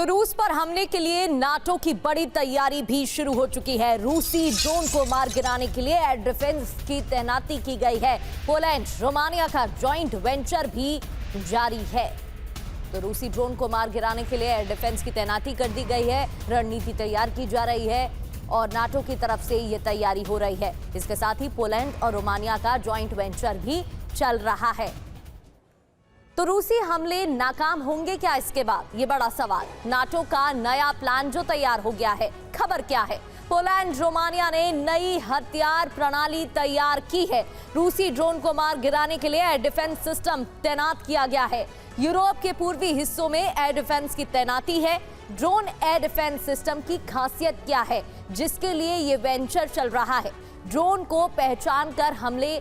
तो रूस पर हमले के लिए नाटो की बड़ी तैयारी भी शुरू हो चुकी है। रूसी ड्रोन को मार गिराने के लिए एयर डिफेंस की तैनाती की गई है। पोलैंड रोमानिया का जॉइंट वेंचर भी जारी है। तो रूसी ड्रोन को मार गिराने के लिए एयर डिफेंस की तैनाती कर दी गई है। रणनीति तैयार की जा रही है और नाटो की तरफ से ये तैयारी हो रही है। इसके साथ ही पोलैंड और रोमानिया का जॉइंट वेंचर भी चल रहा है। तो रूसी हमले नाकाम होंगे क्या इसके बाद, ये बड़ा सवाल। नाटो का नया प्लान जो तैयार हो गया है, खबर क्या है? पोलैंड रोमानिया ने नई हथियार प्रणाली तैयार की है। रूसी ड्रोन को मार गिराने के लिए एयर डिफेंस सिस्टम तैनात किया गया है। यूरोप के पूर्वी हिस्सों में एयर डिफेंस की तैनाती है। ड्रोन एयर डिफेंस सिस्टम की खासियत क्या है जिसके लिए ये वेंचर चल रहा है? ड्रोन को पहचान कर हमले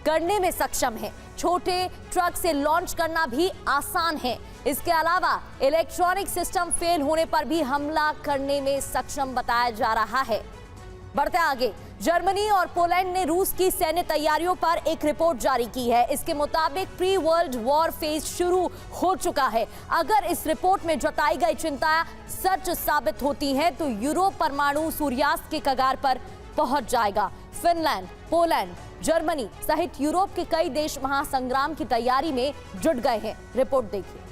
करने में सक्षम है। छोटे ट्रक से लॉन्च करना भी आसान है। इसके अलावा इलेक्ट्रॉनिक सिस्टम फेल होने पर भी हमला करने में सक्षम बताया जा रहा है। बढ़ते आगे, जर्मनी और पोलैंड ने रूस की सैन्य तैयारियों पर एक रिपोर्ट जारी की है। इसके मुताबिक प्री वर्ल्ड वॉर फेज शुरू हो चुका है। अगर इस रिपोर्ट में जताई गई चिंता सच साबित होती है तो यूरोप परमाणु सूर्यास्त के कगार पर पहुंच जाएगा। फिनलैंड, पोलैंड, जर्मनी सहित यूरोप के कई देश महासंग्राम की तैयारी में जुट गए हैं। रिपोर्ट देखिए।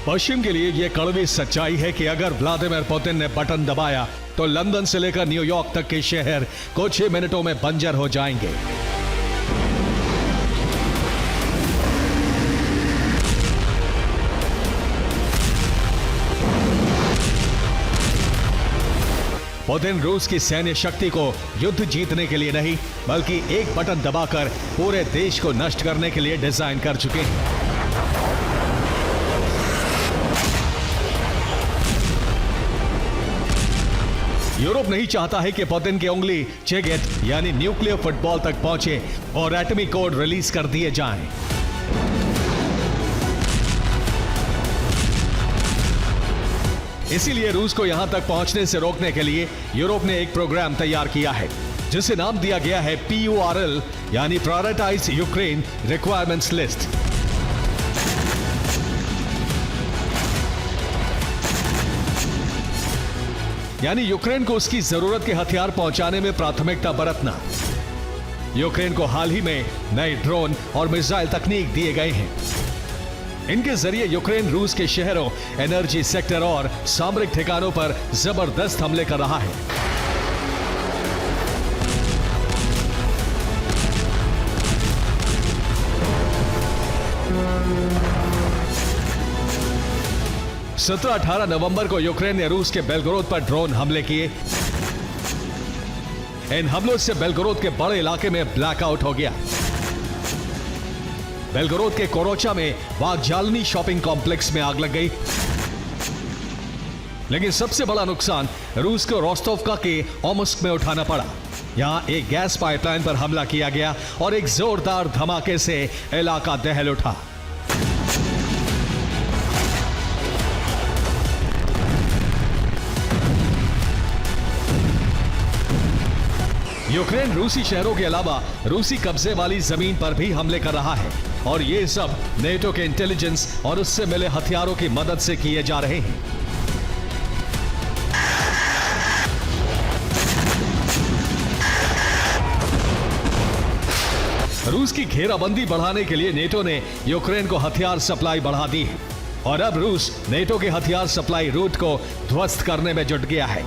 पश्चिम के लिए यह कड़वी सच्चाई है कि अगर व्लादिमीर पुतिन ने बटन दबाया तो लंदन से लेकर न्यूयॉर्क तक के शहर कुछ ही मिनटों में बंजर हो जाएंगे। पुतिन रूस की सैन्य शक्ति को युद्ध जीतने के लिए नहीं बल्कि एक बटन दबाकर पूरे देश को नष्ट करने के लिए डिजाइन कर चुके हैं। यूरोप नहीं चाहता है कि पुतिन की उंगली चेगेट यानी न्यूक्लियर फुटबॉल तक पहुंचे और एटॉमिक कोड रिलीज कर दिए जाएं। इसीलिए रूस को यहां तक पहुंचने से रोकने के लिए यूरोप ने एक प्रोग्राम तैयार किया है जिसे नाम दिया गया है PURL यानी प्रायोरिटाइज यूक्रेन रिक्वायरमेंट्स लिस्ट। यानी यूक्रेन को उसकी जरूरत के हथियार पहुंचाने में प्राथमिकता बरतना। यूक्रेन को हाल ही में नए ड्रोन और मिसाइल तकनीक दिए गए हैं। इनके जरिए यूक्रेन रूस के शहरों, एनर्जी सेक्टर और सामरिक ठिकानों पर जबरदस्त हमले कर रहा है। सत्रह 18 नवंबर को यूक्रेन ने रूस के बेलगोरोद पर ड्रोन हमले किए। इन हमलों से बेलगोरोद के बड़े इलाके में ब्लैकआउट हो गया। बेलगोरोद के कोरोचा में वागजालनी शॉपिंग कॉम्प्लेक्स में आग लग गई। लेकिन सबसे बड़ा नुकसान रूस को रोस्टोवका के ओमस्क में उठाना पड़ा। यहां एक गैस पाइपलाइन पर हमला किया गया और एक जोरदार धमाके से इलाका दहल उठा। यूक्रेन रूसी शहरों के अलावा रूसी कब्जे वाली जमीन पर भी हमले कर रहा है और ये सब नेटो के इंटेलिजेंस और उससे मिले हथियारों की मदद से किए जा रहे हैं। रूस की घेराबंदी बढ़ाने के लिए नेटो ने यूक्रेन को हथियार सप्लाई बढ़ा दी है और अब रूस नेटो के हथियार सप्लाई रूट को ध्वस्त करने में जुट गया है।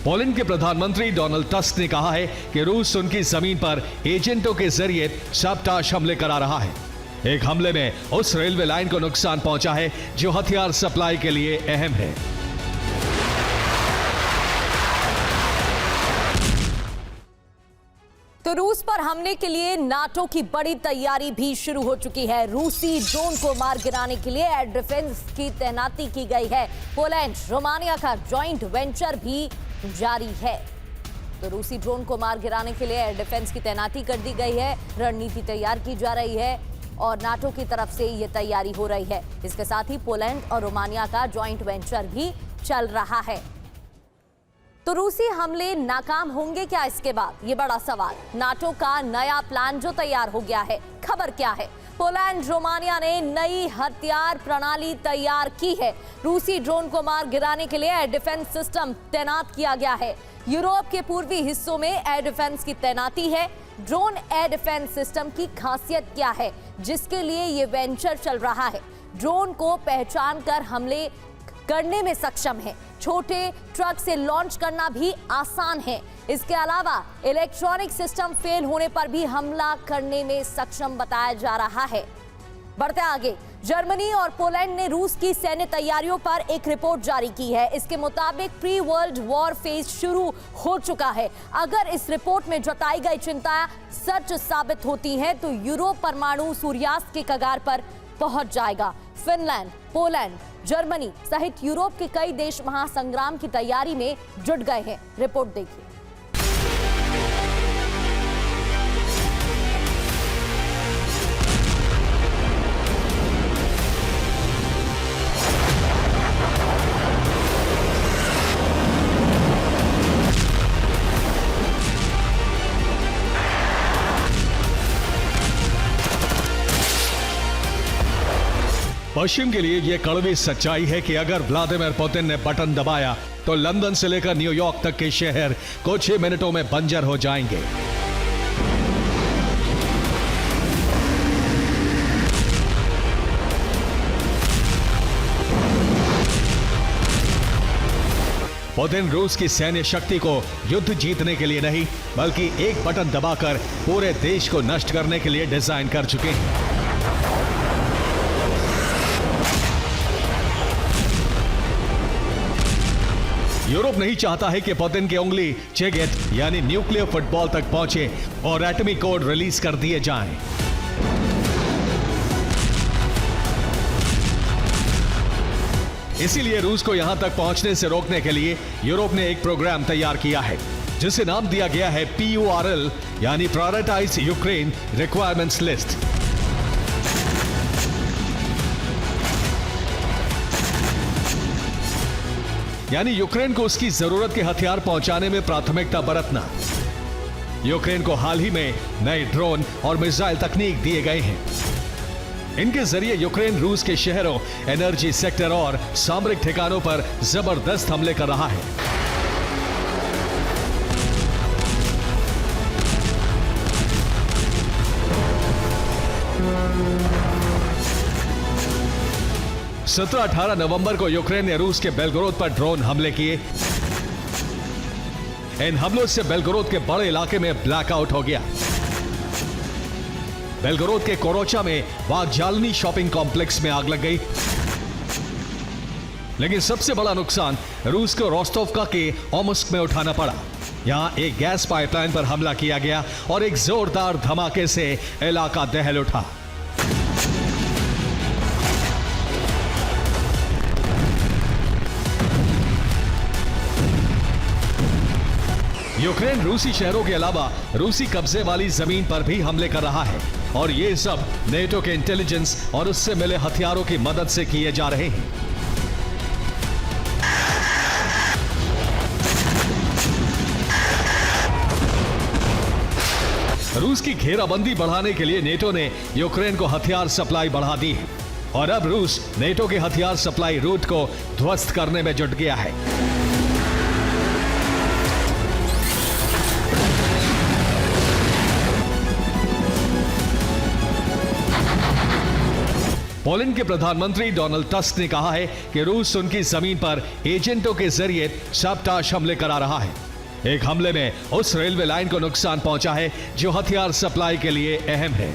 पोलैंड के प्रधानमंत्री डोनाल्ड टस्क ने कहा है कि रूस उनकी जमीन पर एजेंटों के जरिए साबटाश हमले करा रहा है। एक हमले में उस रेलवे लाइन को नुकसान पहुंचा है जो हथियार सप्लाई के लिए अहम है। तो रूस रूस पर हमले के लिए नाटो की बड़ी तैयारी भी शुरू हो चुकी है। रूसी ड्रोन को मार गिराने के लिए एयर डिफेंस की तैनाती की गई है। पोलैंड रोमानिया का जॉइंट वेंचर भी जारी है। तो रूसी ड्रोन को मार गिराने के लिए एयर डिफेंस की तैनाती कर दी गई है, रणनीति तैयार की जा रही है और नाटो की तरफ से ये तैयारी हो रही है। इसके साथ ही पोलैंड और रोमानिया का जॉइंट वेंचर भी चल रहा है। तो रूसी हमले नाकाम होंगे क्या इसके बाद, ये बड़ा सवाल। नाटो का नया प्लान जो तैयार हो गया है, खबर क्या है? पोलैंड रोमानिया ने नई हथियार प्रणाली तैयार की है। रूसी ड्रोन को मार गिराने के लिए एयर डिफेंस सिस्टम तैनात किया गया है। यूरोप के पूर्वी हिस्सों में एयर डिफेंस की तैनाती है। ड्रोन एयर डिफेंस सिस्टम की खासियत क्या है जिसके लिए ये वेंचर चल रहा है? ड्रोन को पहचान कर हमले करने में सक्षम है। छोटे ट्रक से लॉन्च करना भी आसान है। इसके अलावा इलेक्ट्रॉनिक सिस्टम फेल होने पर भी हमला करने में सक्षम बताया जा रहा है। बढ़ते आगे, जर्मनी और पोलैंड ने रूस की सैन्य तैयारियों पर एक रिपोर्ट जारी की है। इसके मुताबिक प्री वर्ल्ड वॉर फेज शुरू हो चुका है। अगर इस रिपोर्ट में जताई गई चिंता सच साबित होती है तो यूरोप परमाणु सूर्यास्त के कगार पर पहुंच जाएगा। फिनलैंड, पोलैंड, जर्मनी सहित यूरोप के कई देश महासंग्राम की तैयारी में जुट गए हैं। रिपोर्ट देखिए। पश्चिम के लिए यह कड़वी सच्चाई है कि अगर व्लादिमीर पुतिन ने बटन दबाया तो लंदन से लेकर न्यूयॉर्क तक के शहर कुछ ही मिनटों में बंजर हो जाएंगे। पुतिन रूस की सैन्य शक्ति को युद्ध जीतने के लिए नहीं बल्कि एक बटन दबाकर पूरे देश को नष्ट करने के लिए डिजाइन कर चुके हैं। यूरोप नहीं चाहता है कि पुतिन की उंगली चेगेट यानी न्यूक्लियर फुटबॉल तक पहुंचे और एटॉमिक कोड रिलीज कर दिए जाएं। इसीलिए रूस को यहां तक पहुंचने से रोकने के लिए यूरोप ने एक प्रोग्राम तैयार किया है जिसे नाम दिया गया है PURL यानी प्रायोरिटाइज यूक्रेन रिक्वायरमेंट्स लिस्ट। यानी यूक्रेन को उसकी जरूरत के हथियार पहुंचाने में प्राथमिकता बरतना। यूक्रेन को हाल ही में नए ड्रोन और मिसाइल तकनीक दिए गए हैं। इनके जरिए यूक्रेन रूस के शहरों, एनर्जी सेक्टर और सामरिक ठिकानों पर जबरदस्त हमले कर रहा है। सत्रह 18 नवंबर को यूक्रेन ने रूस के बेलगोरोद पर ड्रोन हमले किए। इन हमलों से बेलगोरोद के बड़े इलाके में ब्लैकआउट हो गया। बेलगोरोद के कोरोचा में वागजालनी शॉपिंग कॉम्प्लेक्स में आग लग गई। लेकिन सबसे बड़ा नुकसान रूस को रोस्टोवका के ओमुस्क में उठाना पड़ा। यहां एक गैस पाइपलाइन पर हमला किया गया और एक जोरदार धमाके से इलाका दहल उठा। यूक्रेन रूसी शहरों के अलावा रूसी कब्जे वाली जमीन पर भी हमले कर रहा है और ये सब नेटो के इंटेलिजेंस और उससे मिले हथियारों की मदद से किए जा रहे हैं। रूस की घेराबंदी बढ़ाने के लिए नेटो ने यूक्रेन को हथियार सप्लाई बढ़ा दी है और अब रूस नेटो के हथियार सप्लाई रूट को ध्वस्त करने में जुट गया है। पोलैंड के प्रधानमंत्री डोनाल्ड टस्क ने कहा है कि रूस उनकी जमीन पर एजेंटों के जरिए साबटाश हमले करा रहा है। एक हमले में उस रेलवे लाइन को नुकसान पहुंचा है जो हथियार सप्लाई के लिए अहम है।